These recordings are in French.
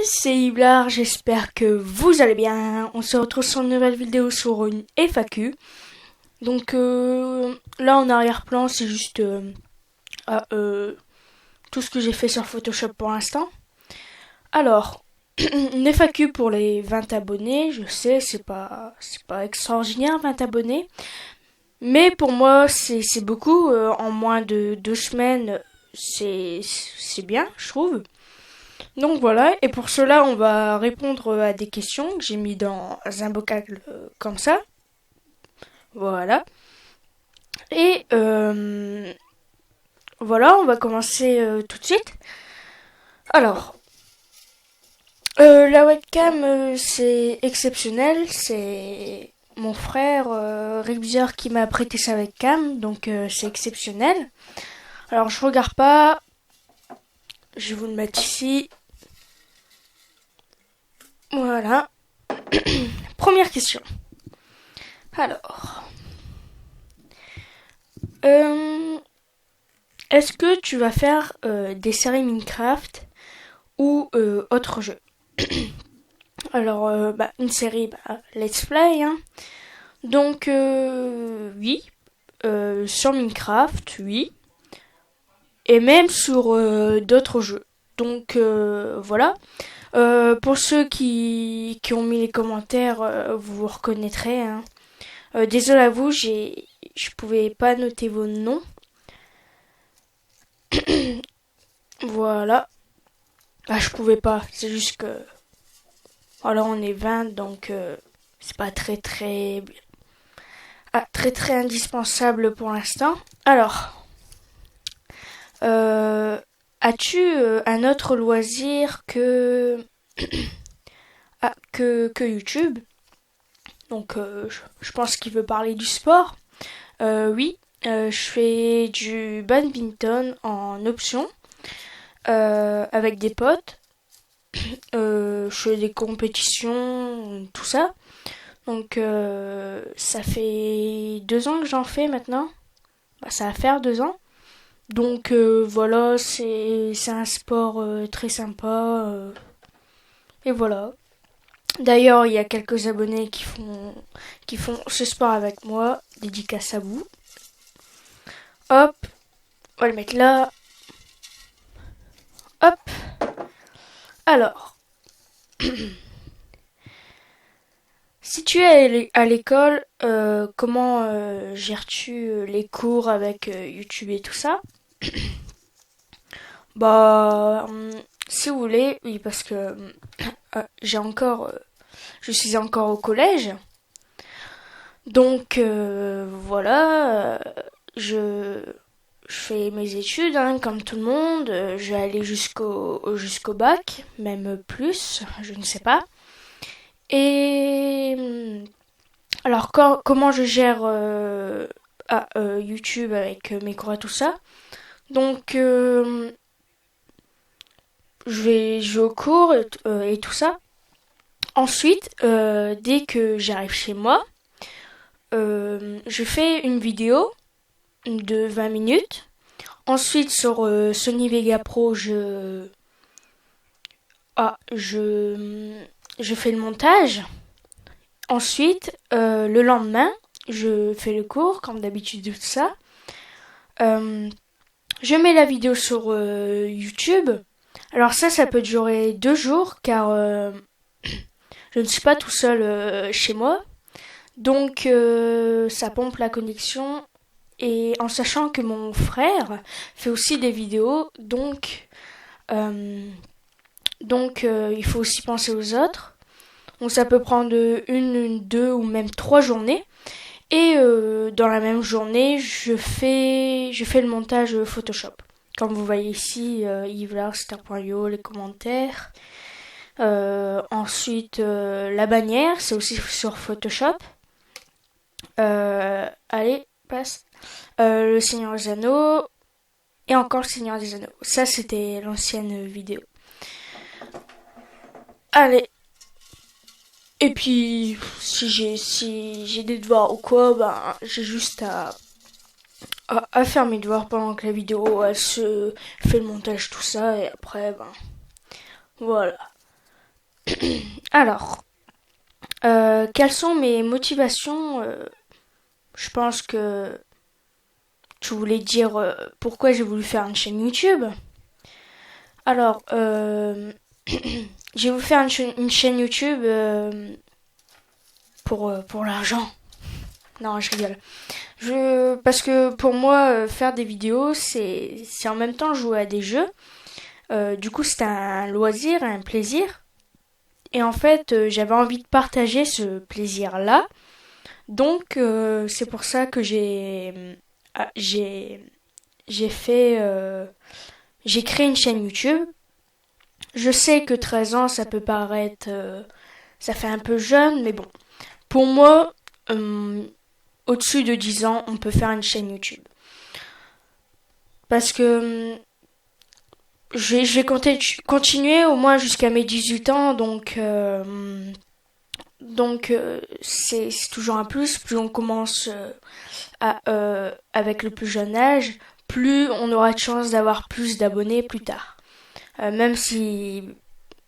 c'est Iblard, j'espère que vous allez bien. On se retrouve sur une nouvelle vidéo sur une FAQ. Donc là en arrière-plan c'est juste tout ce que j'ai fait sur Photoshop pour l'instant. Alors, une FAQ pour les 20 abonnés, je sais c'est pas extraordinaire 20 abonnés. Mais pour moi c'est beaucoup, en moins de 2 semaines c'est bien je trouve. Donc voilà, et pour cela, on va répondre à des questions que j'ai mis dans un bocal comme ça. Voilà. Et voilà, on va commencer tout de suite. Alors, la webcam, c'est exceptionnel. C'est mon frère Ribzer qui m'a prêté sa webcam, donc c'est exceptionnel. Alors, je regarde pas. Je vais vous le mettre ici. Voilà. Première question. Alors, est-ce que tu vas faire des séries Minecraft ou autre jeu? Alors, une série Let's Play, hein. Donc, oui, sur Minecraft, oui, et même sur d'autres jeux. Donc, voilà. Pour ceux qui ont mis les commentaires, vous vous reconnaîtrez, hein. Désolé à vous, je pouvais pas noter vos noms. Voilà. Je pouvais pas, c'est juste que... Voilà, on est 20, donc c'est pas très indispensable pour l'instant. Alors, as-tu un autre loisir que YouTube? Donc, je pense qu'il veut parler du sport. Oui, je fais du badminton en option avec des potes. Je fais des compétitions, tout ça. Donc, ça fait 2 ans que j'en fais maintenant. Ça va faire 2 ans. Donc, voilà, c'est un sport très sympa. Et voilà. D'ailleurs, il y a quelques abonnés qui font ce sport avec moi. Dédicace à vous. Hop, on va le mettre là. Hop. Alors, si tu es à l'école, comment gères-tu les cours avec YouTube et tout ça? Si vous voulez, oui, parce que je suis encore au collège. Donc voilà, je fais mes études, hein, comme tout le monde. Je vais aller jusqu'au bac, même plus, je ne sais pas. Et alors comment je gère YouTube avec mes cours et tout ça. Donc je vais jouer au cours et tout ça. Ensuite, dès que j'arrive chez moi, je fais une vidéo de 20 minutes. Ensuite, sur Sony Vegas Pro, je fais le montage. Ensuite, le lendemain, je fais le cours, comme d'habitude, tout ça. Je mets la vidéo sur YouTube. Alors ça peut durer 2 jours, car je ne suis pas tout seul chez moi. Donc, ça pompe la connexion. Et en sachant que mon frère fait aussi des vidéos, donc il faut aussi penser aux autres. Donc ça peut prendre une, 2 ou même 3 journées. Et dans la même journée, je fais le montage Photoshop. Comme vous voyez ici, yvelarstar.io, les commentaires. Ensuite, la bannière, c'est aussi sur Photoshop. Allez, passe. Le Seigneur des Anneaux. Et encore le Seigneur des Anneaux. Ça, c'était l'ancienne vidéo. Allez. Et puis, si j'ai des devoirs ou quoi, j'ai juste à faire mes devoirs pendant que la vidéo, elle se fait le montage, tout ça. Et après, voilà. Alors, quelles sont mes motivations? Je pense que tu voulais dire pourquoi j'ai voulu faire une chaîne YouTube. Alors, j'ai voulu faire une chaîne YouTube pour l'argent. Non, je rigole. Parce que pour moi, faire des vidéos, c'est en même temps jouer à des jeux. Du coup, c'est un loisir, un plaisir. Et en fait, j'avais envie de partager ce plaisir-là. Donc, c'est pour ça que j'ai fait, j'ai créé une chaîne YouTube. Je sais que 13 ans, ça peut paraître, ça fait un peu jeune, mais bon. Pour moi, au-dessus de 10 ans, on peut faire une chaîne YouTube. Parce que je vais continuer au moins jusqu'à mes 18 ans, donc c'est toujours un plus. Plus on commence avec le plus jeune âge, plus on aura de chance d'avoir plus d'abonnés plus tard. Même si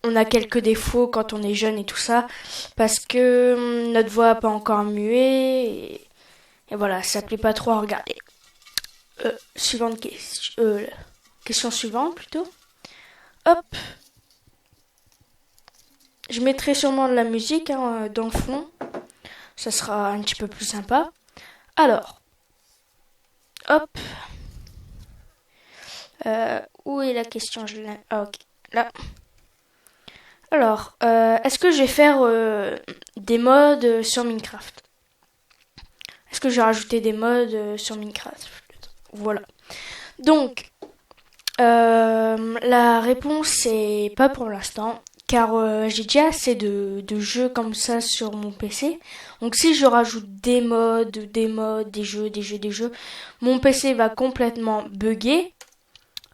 on a quelques défauts quand on est jeune et tout ça, parce que notre voix n'a pas encore mué, et voilà, ça plaît pas trop à regarder. Suivante question, question suivante plutôt. Hop, je mettrai sûrement de la musique dans le fond, ça sera un petit peu plus sympa. Alors, hop, où est la question? Ah, ok, là. Alors, est-ce que je vais faire des mods sur Minecraft? Est-ce que je vais rajouter des mods sur Minecraft? Voilà. Donc, la réponse est pas pour l'instant, car j'ai déjà assez de jeux comme ça sur mon PC. Donc si je rajoute des mods, des jeux, mon PC va complètement bugger.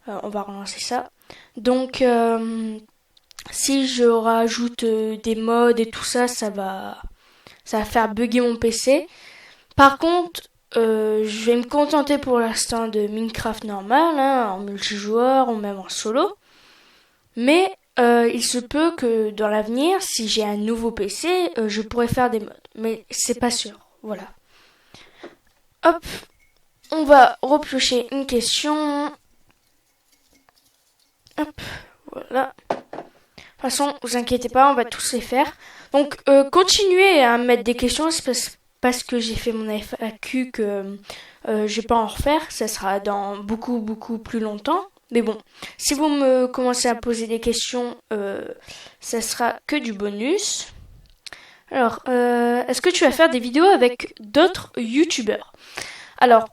On va relancer ça. Donc si je rajoute des mods et tout ça, ça va faire bugger mon PC. Par contre, je vais me contenter pour l'instant de Minecraft normal, en multijoueur ou même en solo. Mais il se peut que dans l'avenir, si j'ai un nouveau PC, je pourrais faire des mods. Mais c'est pas sûr. Voilà. Hop, on va repiocher une question. Hop, voilà. De toute façon, vous inquiétez pas, on va tous les faire. Donc, continuez à mettre des questions, c'est parce que j'ai fait mon FAQ que je vais pas en refaire. Ça sera dans beaucoup plus longtemps. Mais bon, si vous me commencez à poser des questions, ça sera que du bonus. Alors, est-ce que tu vas faire des vidéos avec d'autres youtubeurs? Alors,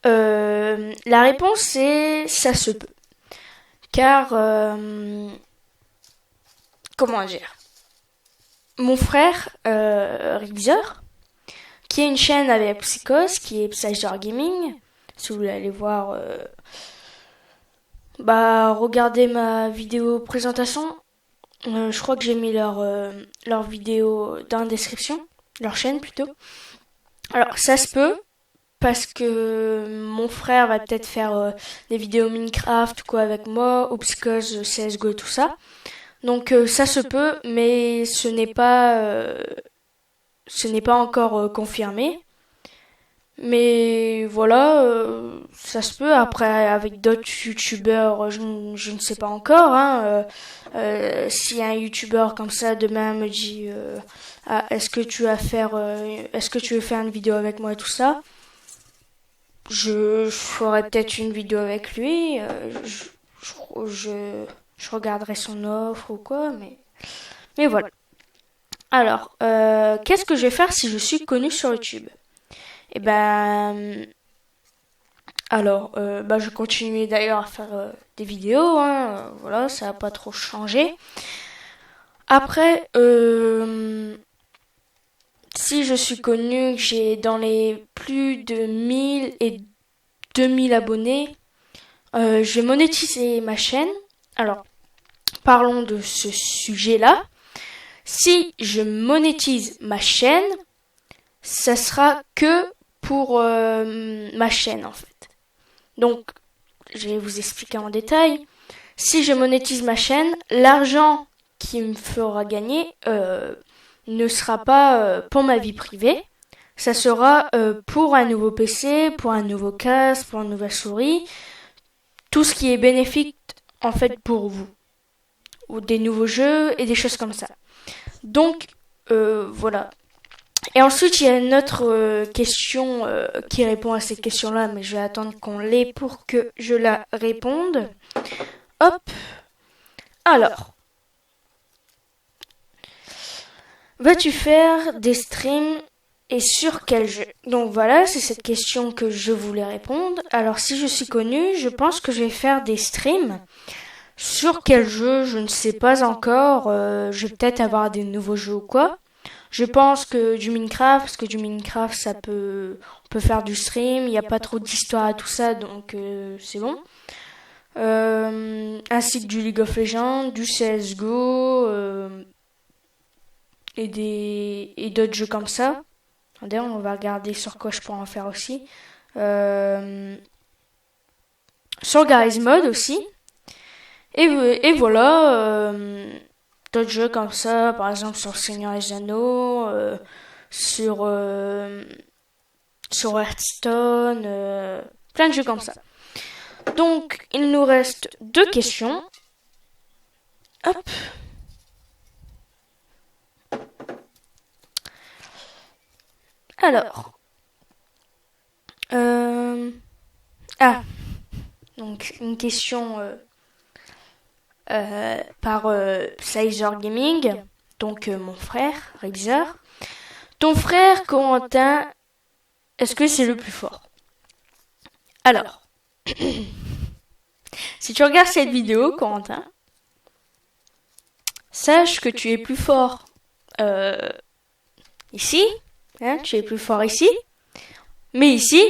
la réponse est ça se peut. Car, comment dire, mon frère, Rizor, qui a une chaîne avec Psychos, qui est Psychos Gaming, si vous voulez aller voir, regardez ma vidéo présentation. Je crois que j'ai mis leur vidéo dans la description, leur chaîne plutôt. Alors ça se peut, parce que mon frère va peut-être faire des vidéos Minecraft ou quoi avec moi, ou Psychos, CSGO et tout ça. Donc ça se peut, mais ce n'est pas encore confirmé. Mais voilà, ça se peut. Après, avec d'autres youtubeurs, je ne sais pas encore. Si un youtubeur comme ça demain me dit est-ce que tu veux faire une vidéo avec moi et tout ça, je ferai peut-être une vidéo avec lui. Je regarderai son offre ou quoi, mais voilà. Alors, qu'est-ce que je vais faire si je suis connue sur YouTube? Eh ben, alors, je continue d'ailleurs à faire des vidéos, voilà, ça n'a pas trop changé. Après, si je suis connue, que j'ai dans les plus de 1000 et 2000 abonnés, je vais monétiser ma chaîne. Alors, parlons de ce sujet-là. Si je monétise ma chaîne, ça sera que pour ma chaîne en fait. Donc, je vais vous expliquer en détail. Si je monétise ma chaîne, l'argent qui me fera gagner ne sera pas pour ma vie privée. Ça sera pour un nouveau PC, pour un nouveau casque, pour une nouvelle souris. Tout ce qui est bénéfique en fait pour vous. Ou des nouveaux jeux et des choses comme ça. Donc, voilà. Et ensuite, il y a une autre question qui répond à cette question-là, mais je vais attendre qu'on l'ait pour que je la réponde. Hop. Alors. Vas-tu faire des streams et sur quel jeu? Donc voilà, c'est cette question que je voulais répondre. Alors si je suis connue, je pense que je vais faire des streams. Sur quel jeu, je ne sais pas encore. Je vais peut-être avoir des nouveaux jeux ou quoi. Je pense que du Minecraft, parce que du Minecraft, on peut faire du stream. Il n'y a pas trop d'histoire à tout ça, donc c'est bon. Ainsi que du League of Legends, du CSGO et d'autres jeux comme ça. D'ailleurs, on va regarder sur quoi je pourrais en faire aussi. Sur Garry's Mod aussi. Et voilà, d'autres jeux comme ça, par exemple sur Seigneur des Anneaux, sur Hearthstone, plein de jeux comme ça. Donc, il nous reste 2 questions. Hop. Alors. Donc, une question par Sizer Gaming, donc mon frère, Rexer. Ton frère, Corentin, est-ce que c'est le plus fort? Alors, si tu regardes cette vidéo, Corentin, sache que tu es plus fort ici, hein, tu es plus fort ici, mais ici,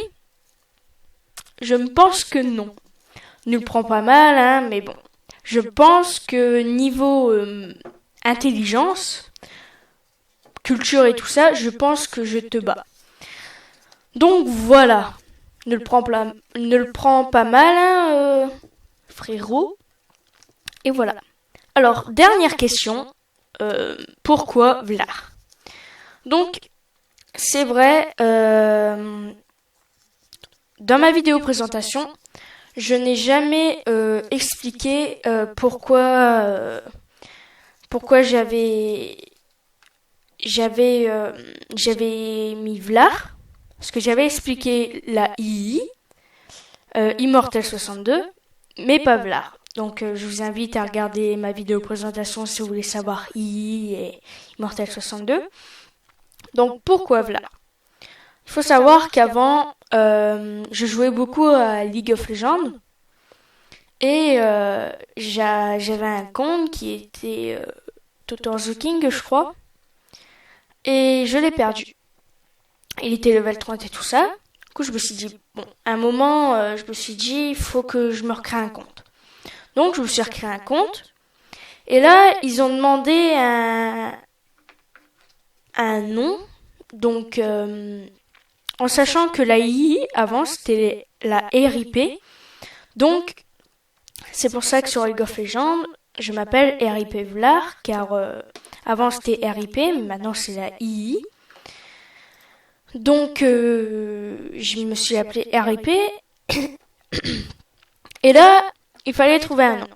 je me pense que non. Ne le prends pas mal, hein, mais bon. Je pense que niveau intelligence, culture et tout ça, je pense que je te bats. Donc voilà. Ne le prends pas mal, hein, frérot. Et voilà. Alors, dernière question. Pourquoi Vlar? Donc, c'est vrai, dans ma vidéo présentation, je n'ai jamais expliqué pourquoi j'avais mis Vlar, parce que j'avais expliqué la II, Immortal 62, mais pas Vlar. Donc je vous invite à regarder ma vidéo présentation si vous voulez savoir II et Immortal 62. Donc pourquoi Vlar? Il faut savoir qu'avant, je jouais beaucoup à League of Legends. Et j'avais un compte qui était Total The King, je crois. Et je l'ai perdu. Il était level 30 et tout ça. Du coup, je me suis dit, bon, à un moment, je me suis dit, il faut que je me recrée un compte. Donc, je me suis recréé un compte. Et là, ils ont demandé un nom. Donc, en sachant que la II, avant, c'était la RIP. Donc, c'est pour ça que sur League of Legends, je m'appelle RIP Vlar, car avant c'était RIP, mais maintenant c'est la II. Donc, je me suis appelé RIP. Et là, il fallait trouver un nom.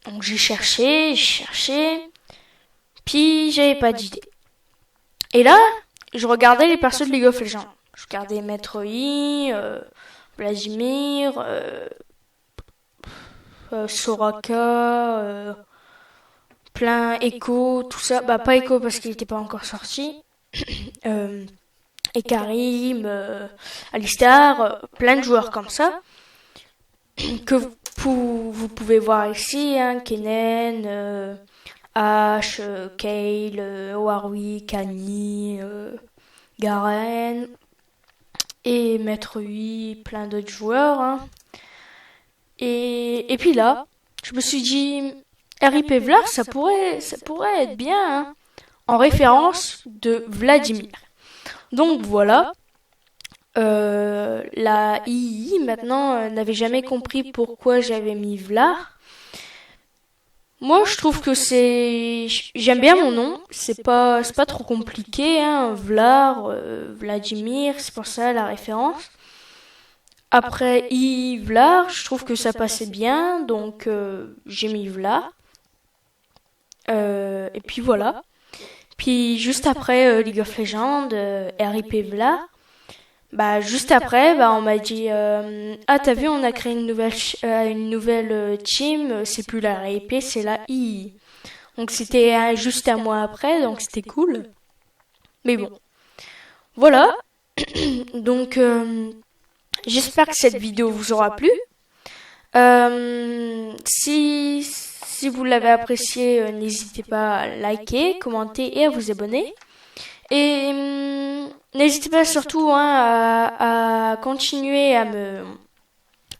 Donc j'ai cherché, puis j'avais pas d'idée. Et là, je regardais les persos de League of Legends. Je regardais Maître Yi, Vladimir, Soraka, plein Echo, tout ça. Bah pas Echo parce qu'il n'était pas encore sorti. Et Karim, Alistar, plein de joueurs comme ça que vous pouvez voir ici, hein, Kennen, Ash, Kayle, Warwick, Annie, Garen et Maître Yi, plein d'autres joueurs. Hein. Et puis là, je me suis dit, RIP Vlar, ça pourrait être bien, hein, en référence de Vladimir. Donc voilà. La II maintenant n'avait jamais compris pourquoi j'avais mis Vlar. Moi, je trouve que j'aime bien mon nom. C'est pas trop compliqué, hein. Vladimir, c'est pour ça la référence. Après Vlar, je trouve que ça passait bien, donc j'ai mis Vlar. Et puis voilà. Puis juste après League of Legends, RIP Vlar. Bah juste après, bah on m'a dit ah t'as vu on a créé une nouvelle team, c'est plus la RIP, c'est la I. Donc c'était juste un mois après, donc c'était cool. Mais bon, voilà. Donc j'espère que cette vidéo vous aura plu. Si vous l'avez apprécié, n'hésitez pas à liker, commenter et à vous abonner. Et n'hésitez pas surtout à continuer à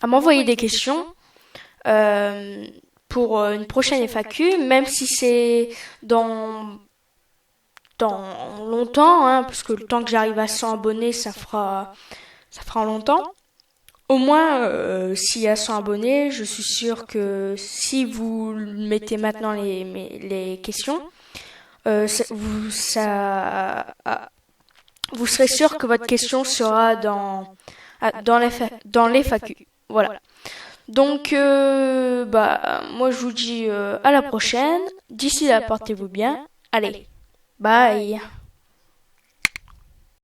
m'envoyer des questions pour une prochaine FAQ, même si c'est dans longtemps, hein, parce que le temps que j'arrive à 100 abonnés, ça fera longtemps. Au moins, s'il y a 100 abonnés, je suis sûre que si vous mettez maintenant les questions, vous serez sûr que votre question sera dans les FAQ. Voilà. Donc, moi je vous dis à la prochaine. D'ici là, portez-vous bien. Allez, bye.